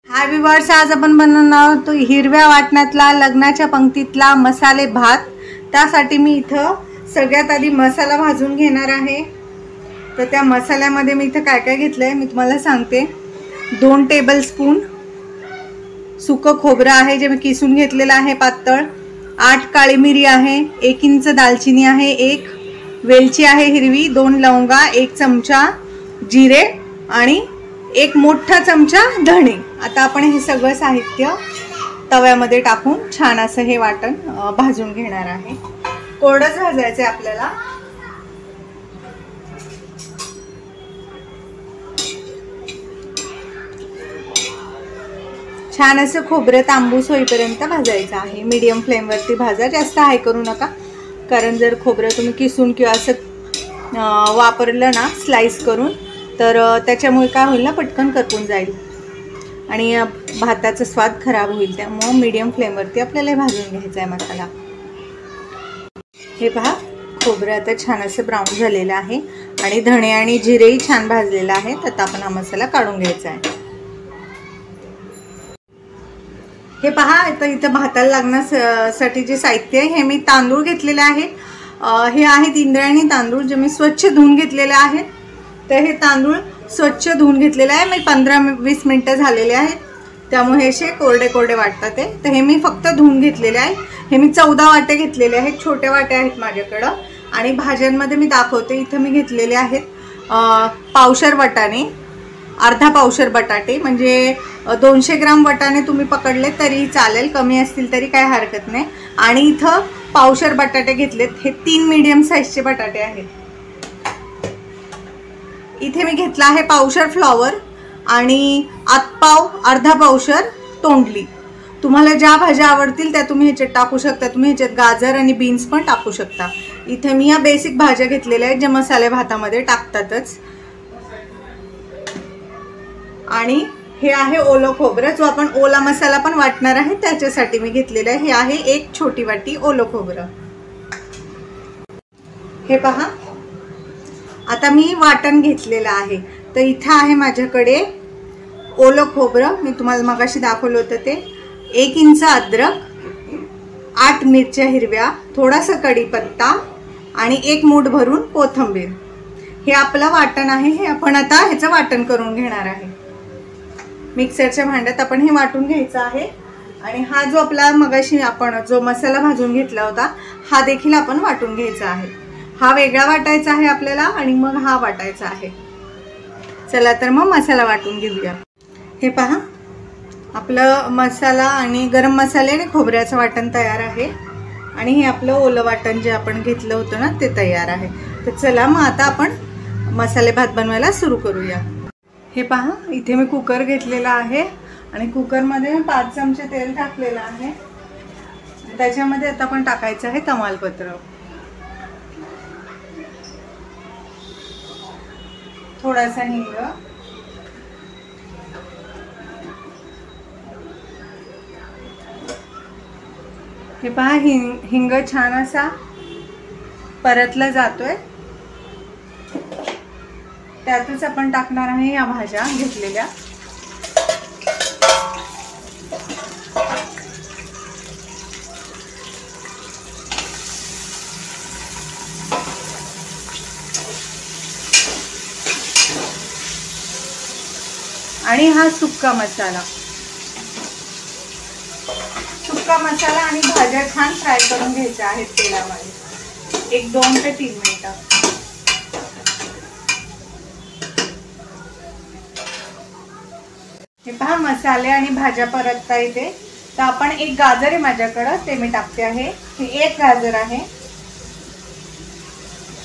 हाय viewers, आज आपण बनवणार आहोत हिरव्या वाटणातला लग्नाच्या पंक्तीतला मसाले भात। त्यासाठी मी इथं सगळ्यात आधी मसाला भाजून घेणार आहे। तर त्या मसाल्यामध्ये मी इथं काय काय घेतलंय मी तुम्हाला सांगते। 2 टेबलस्पून सुकं खोबरं आहे जे मी किसून घेतलेलं आहे पातळ। 8 काळी मिरी आहे, 1 इंच दालचिनी आहे, 1 वेलची आहे हिरवी, 2 लवंगा, 1 चमचा जिरे आणि 1 मोठा चमचा धणे। आता आपण हे सगळं साहित्य तव्यामध्ये टाकून छान असं हे वाटण भाजून घेणार आहे। कोरडंच भाजायचं आपल्याला। छान असं खोबरं तांबूस होईपर्यंत भाजायचं आहे। मीडियम फ्लेम वरती भाजा, जास्त हाय करू नका, कारण जर खोबरं तुम्ही किसून किंवा असं वापरलं ना स्लाइस करून तर त्याच्यामुळे काय होईल ना, पटकन करपून जाईल आणि भाताचा स्वाद खराब होईल। त्यामुळे मीडियम फ्लेम वरती आपल्याला भाजून घ्यायचा आहे मसाला। हे पहा, खोबरं आता छान असं ब्राऊन झालेलं आहे आणि धणे आणि जिरेही छान भाजलेला आहे। आता आपण हा मसाला काढून घ्यायचा आहे। हे पहा, आता इथं भाताला लागण्यासाठी जे साहित्य आहे हे मी तांदूळ घेतलेले आहे। हे आहेत इंद्रायणी तांदूळ जे मी स्वच्छ धुवून घेतलेले आहेत। तर हे तांदूळ स्वच्छ धुवून घेतलेले आहे। मी 15-20 मिनिटं झालेले आहेत, त्यामुळे असे कोरडे कोरडे वाटतात ते। तर हे मी फक्त धुवून घेतलेले आहे। हे मी 14 वाटे घेतलेले आहेत, छोटे वाटे आहेत माझ्याकडं। आणि भाज्यांमध्ये मी दाखवते, इथं मी घेतलेले आहेत पावशर वाटाणे, अर्धा पावशर बटाटे, म्हणजे 200 ग्राम वाटाणे तुम्ही पकडले तरी चालेल, कमी असतील तरी काही हरकत नाही। आणि इथं पावशर बटाटे घेतलेत, हे 3 मीडियम साईजचे बटाटे आहेत। इथे मी घेतला आहे पावशर फ्लॉवर आणि आतपाव अर्धा पावशर तोंडली। तुम्हाला ज्या भाज्या आवडतील त्या तुम्ही ह्याच्यात टाकू शकता। तुम्ही ह्याच्यात गाजर आणि बीन्स पण टाकू शकता। इथे मी या बेसिक भाज्या घेतलेल्या आहेत ज्या मसाले भातामध्ये टाकतातच। आणि हे आहे ओलं खोबरं, जो आपण ओला मसाला पण वाटणार आहे त्याच्यासाठी मी घेतलेलं आहे। हे आहे 1 छोटी वाटी ओलं खोबरं। हे पहा, आता मी वाटण घेतलेलं आहे। तर इथं आहे माझ्याकडे ओलं खोबरं, मी तुम्हाला मगाशी दाखवलं होतं ते, 1 इंच अद्रक, 8 मिरच्या हिरव्या, थोडासा कढीपत्ता आणि 1 मूठ भरून कोथिंबीर। हे आपलं वाटण आहे। हे आपण आता ह्याचं वाटण करून घेणार आहे। मिक्सरच्या भांड्यात आपण हे वाटून घ्यायचं आहे। आणि हा जो आपला मगाशी आपण जो मसाला भाजून घेतला होता हा देखील आपण वाटून घ्यायचा आहे। हा वेगळा वाटायचा आहे आपल्याला आणि मग हा वाटायचा आहे। चला तर मग मसाला वाटून घेऊया। हे पहा, आपलं मसाला आणि गरम मसाले आणि खोबऱ्याचं वाटण तयार आहे। आणि हे आपलं ओलं वाटण जे आपण घेतलं होतं ना ते तयार आहे। तर चला मग आता आपण मसाले भात बनवायला सुरू करूया। हे पहा, इथे मी कुकर घेतलेला आहे आणि कुकरमध्ये 5 चमचे तेल टाकलेलं आहे। त्याच्यामध्ये आता आपण टाकायचं आहे तमालपत्र, थोडासा हिंग, हे पहा हिंग छान असा परतला जातोय। त्यातच आपण टाकणार आहे या भाज्या घेतलेल्या। आणि हा सुक्का मसाला आणि भाज्या छान फ्राय करून घ्यायच्या आहेत तेलामध्ये 1-2 ते 3 मिनिटं। हे पहा, मसाले आणि भाज्या परतता येते। तर आपण 1 गाजर आहे माझ्याकडं, ते मी टाकते आहे। हे 1 गाजर आहे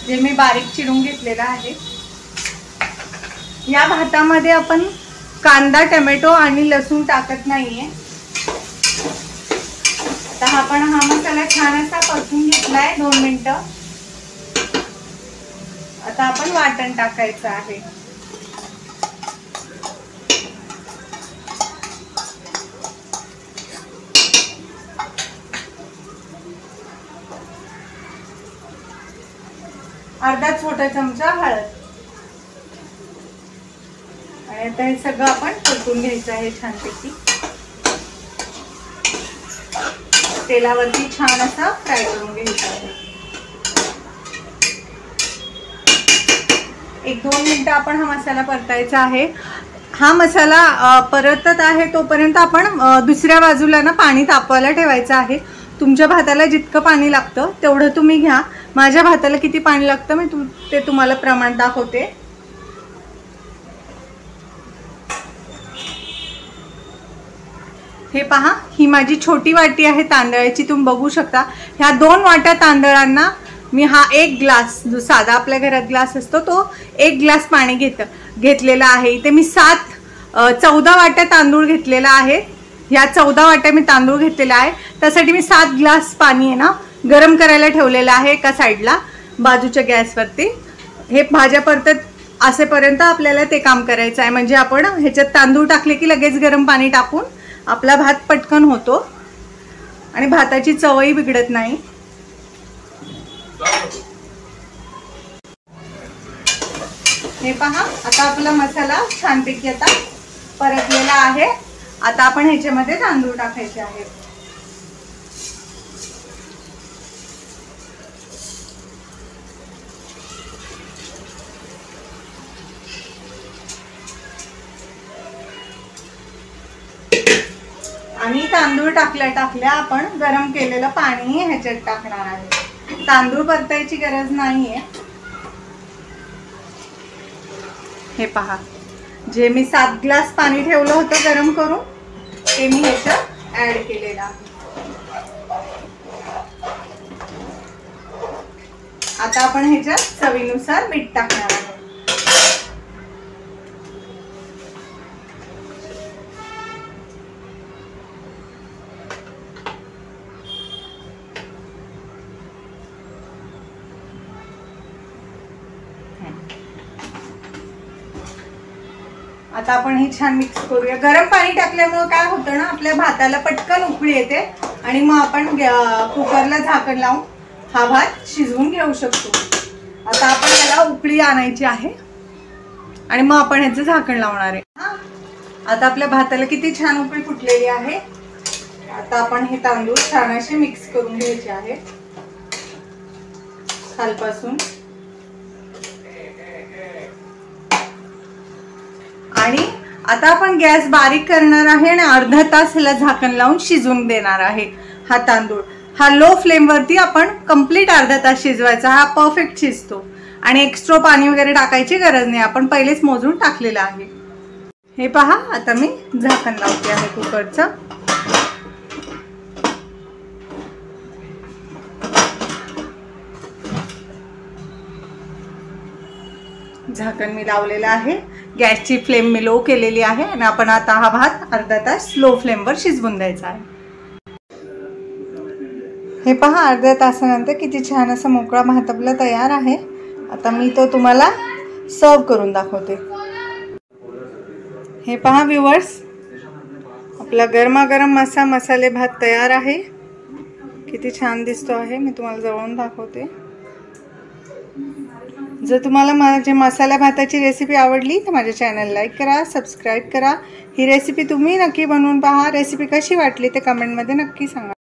जे मी बारीक चिरून घेतलेला आहे। या भातामध्ये आपण कांदा, टोमॅटो आणि लसूण टाकत नाहीये। आता आपण हा मसाला छान असा परतून घेतलाय 2 मिनिटं। आता आपण वाटण टाकायचं आहे। अर्धा छोटा चमचा हळद, आणि आता हे सगळं आपण परतून घ्यायचं आहे छानपैकी, तेलावरती छान असा फ्राय करून घ्यायचा आहे। 1-2 मिनिटं आपण हा मसाला परतायचा आहे। हा मसाला परतत आहे तोपर्यंत आपण दुसऱ्या बाजूला ना पाणी तापवायला ठेवायचं आहे। तुमच्या भाताला जितकं पाणी लागतं तेवढं तुम्ही घ्या। माझ्या भाताला किती पाणी लागतं मी ते तुम्हाला प्रमाण दाखवते। हे पहा, ही माझी छोटी वाटी आहे तांदळाची, तुम्ही बघू शकता। ह्या 2 वाट्या तांदळांना मी हा 1 ग्लास, जो साधा आपल्या घरात ग्लास असतो तो 1 ग्लास पाणी घेतलेला आहे। इथे मी 14 वाट्या तांदूळ घेतलेला आहे। ह्या 14 वाट्या मी तांदूळ घेतलेला आहे, त्यासाठी मी 7 ग्लास पाणी आहे ना गरम करायला ठेवलेलं आहे एका साईडला बाजूच्या गॅसवरती। हे भाज्या परतत असेपर्यंत आपल्याला ते काम करायचं आहे, म्हणजे आपण ह्याच्यात तांदूळ टाकले की लगेच गरम पाणी टाकून आपला भात पटकन होतो आणि भाताची चवही बिघडत नाही। हे पहा, आता आपला मसाला छानपैकी आता परतलेला आहे। आता आपण ह्याच्यामध्ये तांदूळ टाकायचे आहेत। आणि तांदूळ टाकल्या आपण गरम केलेलं पाणी ह्याच्यात टाकणार आहे। तांदूळ परतायची गरज नाहीये। हे पहा, जे मी 7 ग्लास पाणी ठेवलं होतं गरम करून ते मी ह्याच्यात ऍड केलेलं आहे। आता आपण ह्याच्यात चवीनुसार मीठ टाकणार आहोत। आता आपण हे छान मिक्स करूया। गरम पाणी टाकल्यामुळे काय होतं ना, आपल्या भाताला पटकन उकळी येते आणि मग आपण कुकरला झाकण लावून हा भात शिजवून घेऊ शकतो। आता आपण त्याला उकळी आणायची आहे आणि मग आपण ह्याचं झाकण लावणार आहे। आता आपल्या भाताला किती छान उकळी फुटलेली आहे। आता आपण हे तांदूळ छान असे मिक्स करून घ्यायचे आहे खालपासून, आणि आता आपण गॅस बारीक करणार आहे आणि अर्धा तास ह्याला झाकण लावून शिजवून देणार आहे। हा तांदूळ हा लो फ्लेम वरती आपण कंप्लीट अर्धा तास शिजवायचा। हा परफेक्ट शिजतो आणि एक्स्ट्रा पाणी वगैरे टाकायची गरज नाही, आपण पहिलेच मोजून टाकलेलं आहे। हे पहा, आता मी झाकण लावते आहे कुकरचं। झाकण मी लावलेलं आहे, गॅसची फ्लेम मी लो केलेली आहे आणि आपण आता हा भात अर्धा तास लो फ्लेमवर शिजवून द्यायचा आहे। हे पहा, अर्ध्या तासानंतर किती छान असा मोकळा भात आपला तयार आहे। आता मी तो तुम्हाला सर्व करून दाखवते। हे पहा व्ह्यूअर्स, आपला गरमागरम मसाले भात तयार आहे। किती छान दिसतो आहे, मी तुम्हाला जवळून दाखवते। जर तुम्हाला माझ्या मसाला भाताची रेसिपी आवडली तर माझ्या चॅनल लाईक करा, सबस्क्राईब करा। ही रेसिपी तुम्ही नक्की बनवून पहा। रेसिपी कशी वाटली ते कमेंटमध्ये नक्की सांगा।